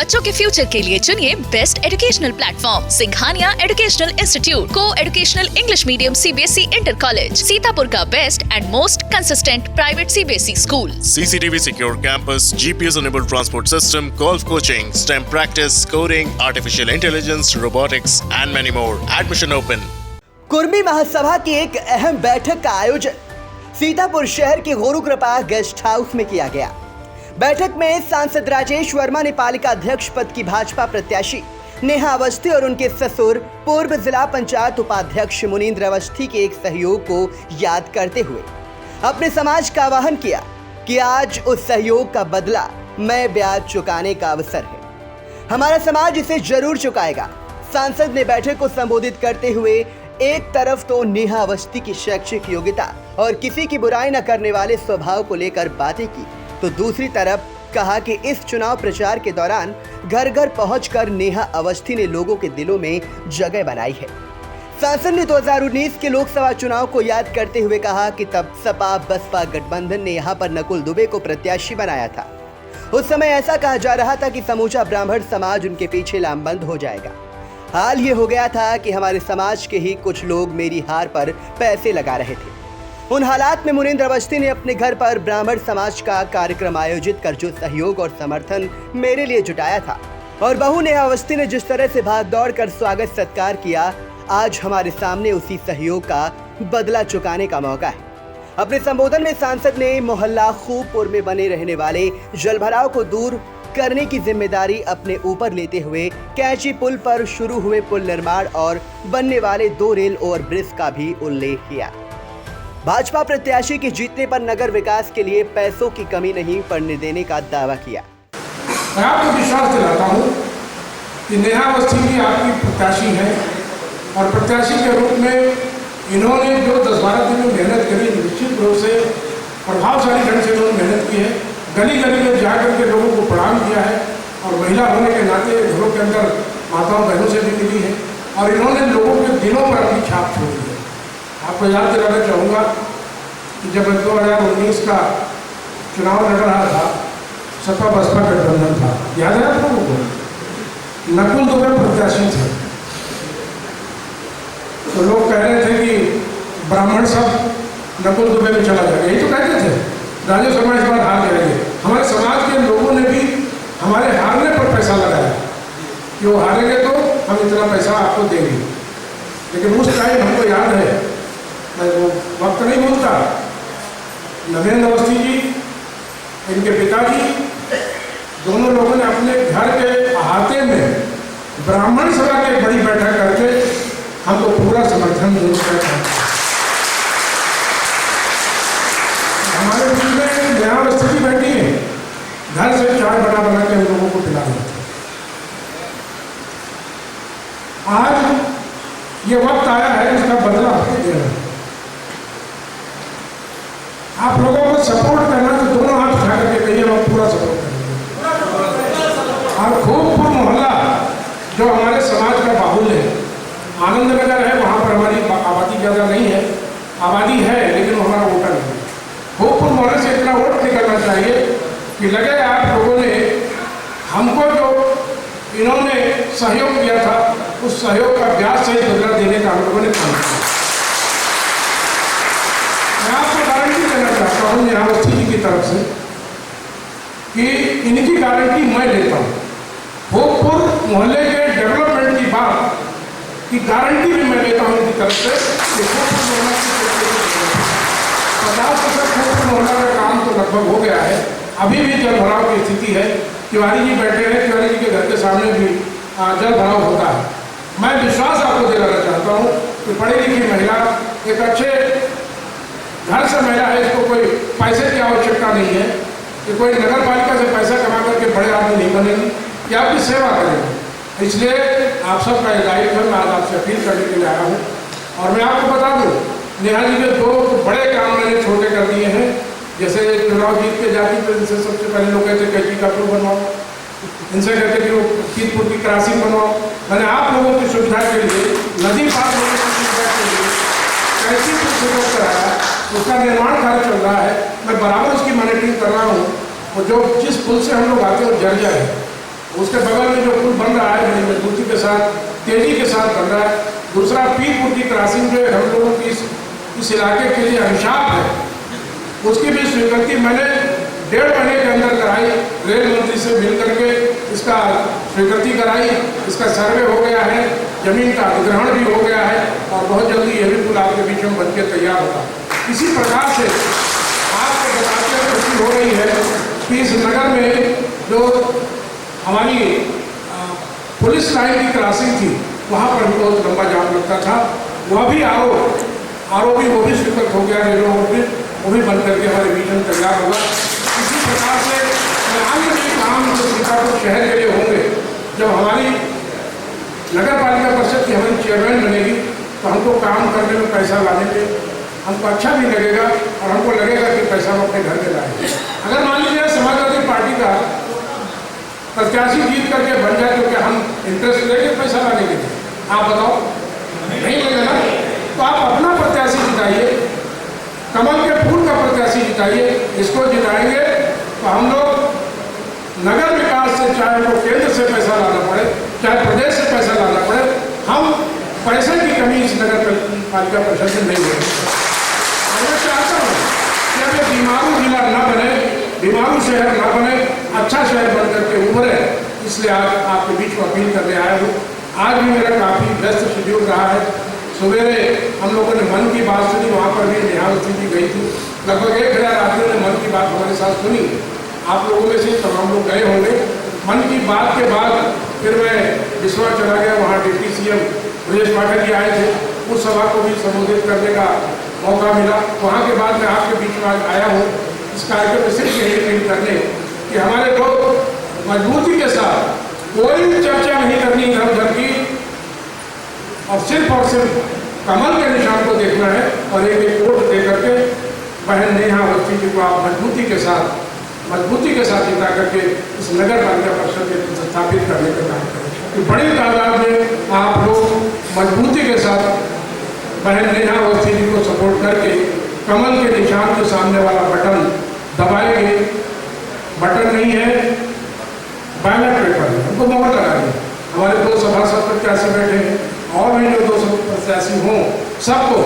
बच्चों के फ्यूचर के लिए चुनिए best educational platform Singhania educational institute को educational English medium CBSE inter college, Sitapur का best and most consistent private CBSE school. CCTV secure campus, GPS enabled transport system, golf coaching, STEM practice, coding, artificial intelligence, robotics and many more. Admission open. Kurmi Mahasabha की एक अहम बैठक का आयोजन सीतापुर शहर के Gurukripa guest house में किया गया। बैठक में सांसद राजेश वर्मा ने पालिका अध्यक्ष पद की भाजपा प्रत्याशी नेहा अवस्थी और उनके ससुर पूर्व जिला पंचायत उपाध्यक्ष मुनींद्र अवस्थी के एक सहयोग को याद करते हुए अपने समाज का आह्वान किया कि आज उस सहयोग का बदला मैं ब्याज चुकाने का अवसर है। हमारा समाज इसे जरूर चुकाएगा। सांसद ने बैठक को संबोधित करते हुए एक तरफ तो नेहा अवस्थी की शैक्षिक योग्यता और किसी की बुराई न करने वाले स्वभाव को लेकर बातें की, तो दूसरी तरफ कहा कि इस चुनाव प्रचार के दौरान घर घर पहुंचकर नेहा अवस्थी ने लोगों के दिलों में जगह बनाई है। सांसद ने 2019 के लोकसभा चुनाव को याद करते हुए कहा कि तब सपा बसपा गठबंधन ने यहां पर नकुल दुबे को प्रत्याशी बनाया था। उस समय ऐसा कहा जा रहा था कि समूचा ब्राह्मण समाज उनके पीछे लामबंद हो जाएगा। हाल ये हो गया था कि हमारे समाज के ही कुछ लोग मेरी हार पर पैसे लगा रहे थे। उन हालात में मुनींद्र अवस्थी ने अपने घर पर ब्राह्मण समाज का कार्यक्रम आयोजित कर जो सहयोग और समर्थन मेरे लिए जुटाया था और बहू नेहा अवस्थी ने जिस तरह से भाग दौड़ कर स्वागत सत्कार किया, आज हमारे सामने उसी सहयोग का बदला चुकाने का मौका है। अपने संबोधन में सांसद ने मोहल्ला खूबपुर में बने रहने वाले जलभराव को दूर करने की जिम्मेदारी अपने ऊपर लेते हुए कैंची पुल पर शुरू हुए पुल निर्माण और बनने वाले 2 रेल ओवरब्रिज का भी उल्लेख किया। भाजपा प्रत्याशी के जीतने पर नगर विकास के लिए पैसों की कमी नहीं पड़ने देने का दावा किया। मैं आपको विश्वास दिलाता हूँ कि नेहा अवस्थी भी आपकी प्रत्याशी है और प्रत्याशी के रूप में इन्होंने जो 10-12 दिन में मेहनत करी, निश्चित रूप से प्रभावशाली ढंग से इन्होंने मेहनत की है। गली गली में जा करके लोगों को प्रणाम किया है और महिला होने के नाते घरों के अंदर माताओं बहनों से भी मिली है और इन्होंने लोगों के दिलों पर अपनी छाप छोड़ी है। आपको याद दिलाना चाहूँगा कि जब 2019 का चुनाव लड़ रहा था, सपा बसपा गठबंधन था, याद है आप लोगों को? नकुल दुबे प्रत्याशी थे, तो लोग कह रहे थे कि ब्राह्मण सब नकुल दुबे में चला जाएगा, यही तो कहते थे। राजू शर्मा इस बार हार जाएंगे। हमारे समाज के लोगों ने भी हमारे हारने पर पैसा लगाया कि वो हारेंगे तो हम इतना पैसा आपको देंगे, लेकिन उस टाइम हमको याद है, मैं वो वक्त नहीं भूलता, नरेंद्र अवस्थी जी, इनके पिताजी, दोनों लोगों ने अपने घर के अहाते में ब्राह्मण सभा की बड़ी बैठक करके हमको पूरा समर्थन दिया। हमारे बीच में नेहा अवस्थी भी बैठी है, घर से चाय बना के हम लोगों को पिला रहे थे। आज ये वक्त आया है जिसका बदला आपको दे रहा है। आप लोगों को सपोर्ट करना तो दोनों हाथ उठा करके कहिए, हम पूरा सपोर्ट करेंगे। और खूबपुर मोहल्ला जो हमारे समाज का बाहुल्य है, आनंद नगर है, वहाँ पर हमारी आबादी ज़्यादा नहीं है, आबादी है लेकिन हमारा वोटर नहीं है। खूबपुर मोहल्ले से इतना वोट निकलना चाहिए कि लगे आप लोगों ने हमको जो इन्होंने सहयोग किया था, उस सहयोग का ब्याज सहित बदला देने का हम लोगों ने काम किया। मैं आपको गारंटी देना चाहता हूँ नेहा अवस्थी जी की तरफ से कि इनकी गारंटी मैं लेता हूँ। खूबपुर मोहल्ले के डेवलपमेंट की बात की गारंटी भी मैं लेता हूँ इनकी तरफ से कि खूबपुर मोहल्ला की 50% खूबपुर मोहल्ला का काम तो लगभग हो गया है। अभी भी जल भराव की स्थिति है। तिवारी जी बैठे हैं, तिवारी जी के घर के सामने भी जल भराव होता है। मैं विश्वास आपको दिलाना चाहता हूँ कि पढ़ी लिखी महिला, एक अच्छे घर से महिला है, इसको कोई पैसे की आवश्यकता नहीं है कि कोई नगर पालिका से पैसा कमा करके बड़े आदमी नहीं बनेगी, कि आपकी सेवा करेगी। इसलिए आप सबका ये दायित्व है, मैं आज आपसे अपील करने के लिए आया हूँ। और मैं आपको बता दूँ, नेहा जी ने 2 बड़े काम मैंने छोटे कर दिए हैं। जैसे चुनाव जीत के जाती तो इनसे सबसे पहले लोग कहते कैची का पुल बनवाओ, इनसे कहते कि वो कीतपुर की क्रॉसिंग बनवाओ। मैंने आप लोगों की सुविधा के लिए, नदी पार होने की सुविधा के लिए कैची पुल शुरू कराया, उसका निर्माण कार्य चल रहा है। मैं बराबर उसकी मॉनिटरिंग कर रहा हूँ। और जो जिस पुल से हम लोग आते हैं वो जर्जर है, उसके बगल में जो पुल बन रहा है बड़ी मजबूती के साथ, तेजी के साथ बन रहा है। दूसरा पीरपुर की क्रॉसिंग जो हम लोगों की इस इलाके के लिए अभिशाप है, उसकी भी स्वीकृति मैंने 1.5 महीने के अंदर कराई। रेल मंत्री से मिल करके इसका स्वीकृति कराई, इसका सर्वे हो गया है, जमीन का अधिग्रहण भी हो गया है और बहुत जल्दी यह भी पुल आपके बीच में बन के तैयार होगा। इसी प्रकार से आपको बताते हुए खुशी हो रही है कि इस नगर में जो हमारी पुलिस लाइन की क्रॉसिंग थी वहाँ पर भी बहुत लंबा जाम लगता था, वह भी आरओ भी वो भी स्वीकृत हो गया रेलवे में, वो भी बन करके हमारे बीच में तैयार होगा। इसी प्रकार से आगे भी काम जो सीतापुर शहर के लिए होंगे, जब हमारी नगर पालिका परिषद की हमारी चेयरमैन बनेगी तो हमको काम करने में पैसा लाने में हमको अच्छा भी लगेगा और हमको लगेगा कि पैसा हम अपने घर में लाएंगे। अगर मान लीजिए समाजवादी पार्टी का प्रत्याशी जीत करके बन जाए तो क्या हम इंटरेस्ट लेंगे पैसा लाने के लिए? आप बताओ, नहीं लेंगे ना? तो आप अपना प्रत्याशी जिताइए, कमल के फूल का प्रत्याशी जिताइए। इसको जिताएंगे तो हम लोग नगर विकास से, चाहे वो केंद्र से पैसा लाना पड़े, चाहे प्रदेश से पैसा लाना पड़े, हम पैसे की कमी इस नगर पालिका परिषद में नहीं होगी। मैं चाहता हूँ कि अब ये बीमारू जिला न बने, बीमारू शहर न बने, अच्छा शहर बन करके उभरे। इसलिए आज आपके बीच में अपील करने आया हूँ। आज भी मेरा काफ़ी व्यस्त शेड्यूल रहा है। सवेरे हम लोगों ने मन की बात सुनी, वहाँ पर भी नेहा जी गई थी। लगभग 1000 आदमियों ने मन की बात हमारे साथ सुनी। आप लोगों में से तमाम लोग गए होंगे। मन की बात के बाद फिर मैं बिस्वा चला गया, वहाँ डिप्टी सीएम ब्रजेश पाठक जी आए थे, उस सभा को भी संबोधित करने का मौका मिला। वहाँ के बाद मैं आपके बीच में आज आया हूँ इस कार्यक्रम में सिर्फ यही अपील करने कि हमारे लोग मजबूती के साथ कोई चर्चा नहीं करनी इधर उधर की और सिर्फ कमल के निशान को देखना है और एक वोट दे करके बहन नेहा अवस्थी जी को आप मजबूती के साथ जिता करके इस नगर पालिका परिषद में स्थापित करने का काम करें। तो बड़ी तादाद में आप लोग मजबूती के साथ बहन नेहा अवस्थी जी को सपोर्ट करके कमल के निशान के सामने वाला बटन दबाएंगे। बटन नहीं है, बैलेट पेपर है, हमको मोहर लगाएंगे। हमारे 2 सभासद प्रत्याशी बैठे हैं और भी जो 200 प्रत्याशी हों, सबको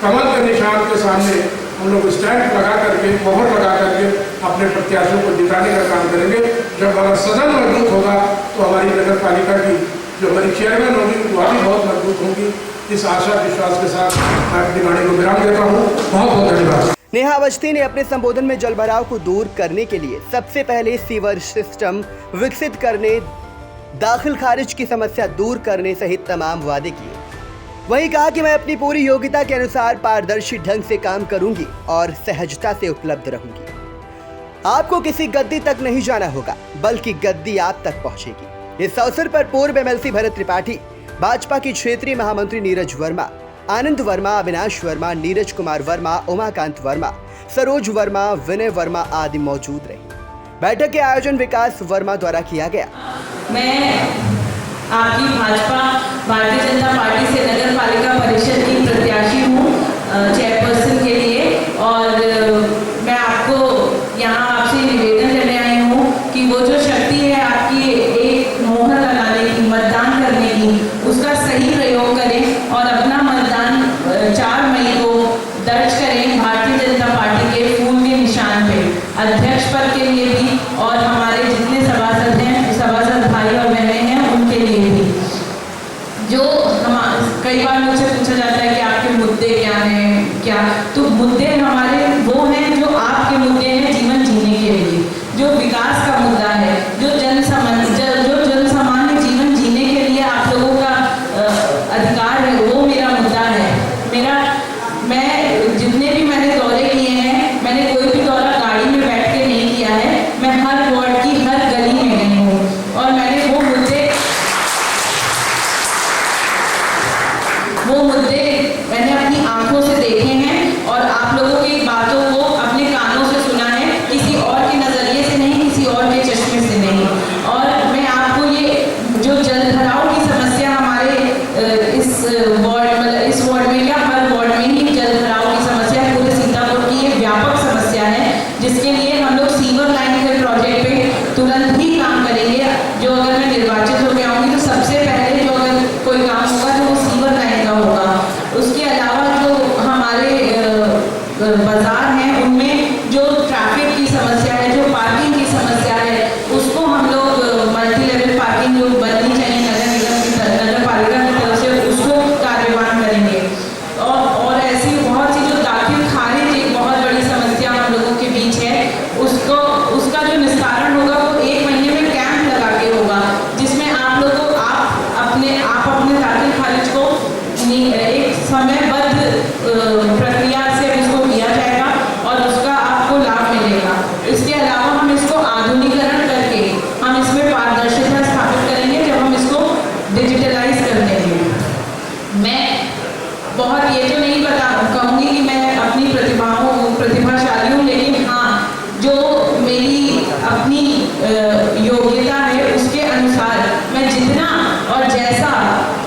कमल के निशान के सामने हम लोग स्टैंप लगा करके, मोहर लगा करके अपने प्रत्याशियों को जिताने का काम करेंगे। जब हमारा सदन मजबूत होगा तो हमारी नगर पालिका की जो हमारी चेयरमैन होगी वह भी बहुत मजबूत होगी। इस आशा विश्वास के साथ मैं अपनी वाणी को विराम देता हूँ। बहुत बहुत धन्यवाद। नेहा अवस्थी ने अपने संबोधन में जलभराव को दूर करने के लिए सबसे पहले सीवर सिस्टम विकसित करने, दाखिल खारिज की समस्या दूर करने सहित तमाम वादे किए। वहीं कहा कि मैं अपनी पूरी योग्यता के अनुसार पारदर्शी ढंग से काम करूंगी और सहजता से उपलब्ध रहूंगी। आपको किसी गद्दी तक नहीं जाना होगा, बल्कि गद्दी आप तक पहुंचेगी। इस अवसर पर पूर्व एमएलसी भरत त्रिपाठी, भाजपा की क्षेत्रीय महामंत्री नीरज वर्मा, आनंद वर्मा, अविनाश वर्मा, नीरज कुमार वर्मा, उमाकांत वर्मा, सरोज वर्मा, विनय वर्मा आदि मौजूद रहे। बैठक के आयोजन विकास वर्मा द्वारा किया गया। मैं आपकी भाजपा भारतीय जनता पार्टी से नगर पालिका परिषद की प्रत्याशी हूँ चेयरपर्सन के लिए, और मैं आपको यहाँ आपसे निवेदन करने आई हूँ कि वो जो शक्ति है आपकी एक मोहर लगाने की, मतदान करने की, उसका सही प्रयोग करें और अपना मतदान 4 मई को दर्ज करें भारतीय जनता पार्टी के फूल के निशान पे, अध्यक्ष पद के लिए भी और हमारे जितने सभासद हैं, सभासद भाई और बहनें हैं, उनके लिए भी। जो कई बार मुझसे पूछा जाता है कि आपके मुद्दे क्या हैं, क्या, तो मुद्दे हमारे वो हैं जो आपके मुद्दे हैं जीवन जीने के लिए, जो विकास का मुद्दा है, जो जन सामान्य जीवन जीने के लिए आप लोगों का अधिकार है, वो मेरा मुद्दा है। मैं जितने भी मैंने दौरे किए हैं, मैंने कोई भी दौरा गाड़ी में बैठ के नहीं किया है। मैं हर वार्ड की हर गली में गई हूँ और मैंने वो मुद्दे मैंने अपनी आंखों से देखे हैं और आप लोगों की बातों को अपने कानों से सुना है, किसी और के नज़रिए से नहीं, किसी और के चश्मे से नहीं। और मैं आपको ये जो जल भराव की समस्या हमारे इस वार्ड में क्या हर वार्ड में ही जल भराव की समस्या पूरे सीतापुर की ये व्यापक समस्या है, जिसके लिए हम लोग सीवर लाइन के प्रोजेक्ट पे तुरंत ही काम करेंगे। जो अगर अपनी योग्यता है उसके अनुसार मैं जितना और जैसा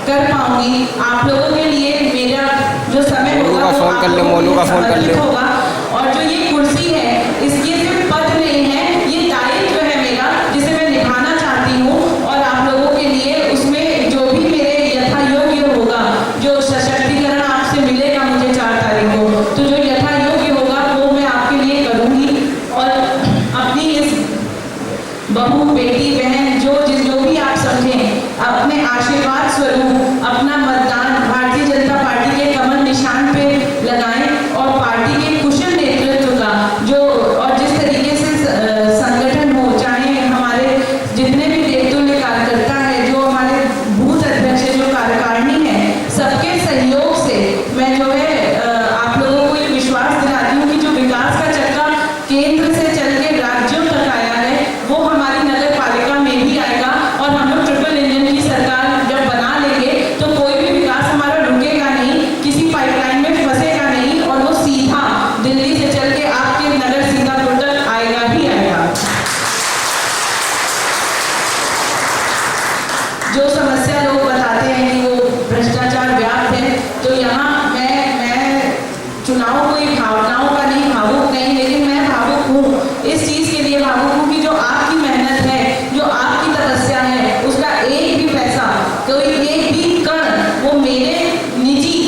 कर पाऊंगी आप लोगों के लिए मेरा जो समय होगा वो आप लोगों को समर्पित होगा। और जो ये कुर्सी है इसकी सिर्फ पद नहीं है, ये दायित्व है मेरा जिसे मैं निभाना चाहती हूँ। और आप लोगों के लिए उसमें जो भी मेरे यथा योग्य होगा, जो सशक्तिकरण आपसे मिलेगा मुझे 4 तारीख को, तो जो यथा योग्य होगा वो मैं आपके लिए करूँगी। और अपनी इस बहू बेटी बहन जो भी आप समझें, अपने आशीर्वाद स्वरूप अपना मतदान भारतीय जनता पार्टी के कमल निशान पे लगाएं और पार्टी के कुशल नेतृत्व का जो और जिस तरीके से संगठन हो, चाहे हमारे जितने भी देवतुल्य कार्यकर्ता है, जो हमारे बूथ अध्यक्ष है, जो कार्यकारिणी है, सबके सहयोग से मैं जो है आप लोगों को ये विश्वास दिलाती हूँ कि जो विकास का चक्का केंद्र से चल के राज्यों तक आया है वो हमारी नगर पालिका में भी आएगा। और हम लोग ट्रिपल इंजन की सरकार जब बना लेंगे तो कोई भी विकास हमारा रुकेगा नहीं, किसी पाइपलाइन में फंसेगा नहीं और वो सीधा दिल्ली से चल के आपके नगर सीतापुर तक आएगा ही आएगा। जो समस्या लोग बताते हैं कि वो भ्रष्टाचार व्याप्त है, तो यहाँ मैं चुनाव कोई भावनाओं का नहीं, भावुक नहीं, लेकिन मैं भावुक हूँ इस चीज के लिए भावुक हूँ कि जो आपकी मेहनत है, जो आपकी तपस्या है, उसका एक भी पैसा, कोई एक भी कण वो मेरे निजी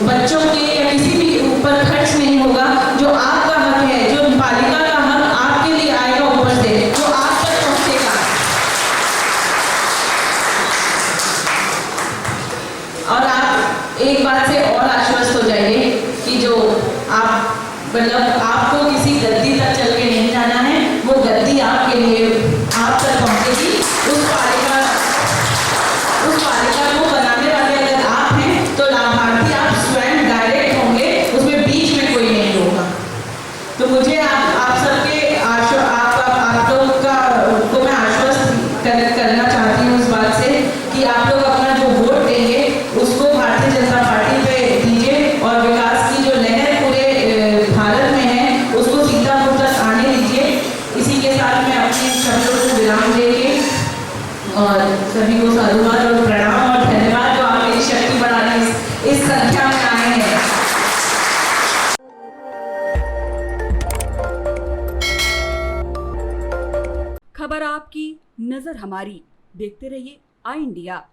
बच्चों के या किसी भी ऊपर खर्च नहीं होगा। जो आपका हक है, जो पालिका का हक आपके लिए आएगा ऊपर से, जो आप तक पहुंचेगा। और आप एक बात से और आश्वस्त हो जाइए कि जो आप मतलब आपको किसी गद्दी तक चल के नहीं जाना है, वो गद्दी आपके लिए आप तक पहुंचेगी। उस पालिका को बनाने वाले अगर आप हैं तो लाभार्थी आप स्वयं डायरेक्ट होंगे, उसमें बीच में कोई नहीं होगा। तो मुझे आप सबके आप लोग का को मैं आश्वस्त करना चाहती हूँ इस बात से कि आप लोग अपना जो वोट देंगे उसको भारतीय जनता पार्टी पे दीजिए और विकास की जो लहर पूरे भारत में है उसको सीतापुर तक आने दीजिए। इसी के साथ मैं अपने शब्दों को विराम देंगे और सभी को साधुवाद और प्रणाम और धन्यवाद जो आप मेरी शक्ति बढ़ाने इस संख्या में आए हैं। खबर आपकी, नजर हमारी। देखते रहिए आई इंडिया।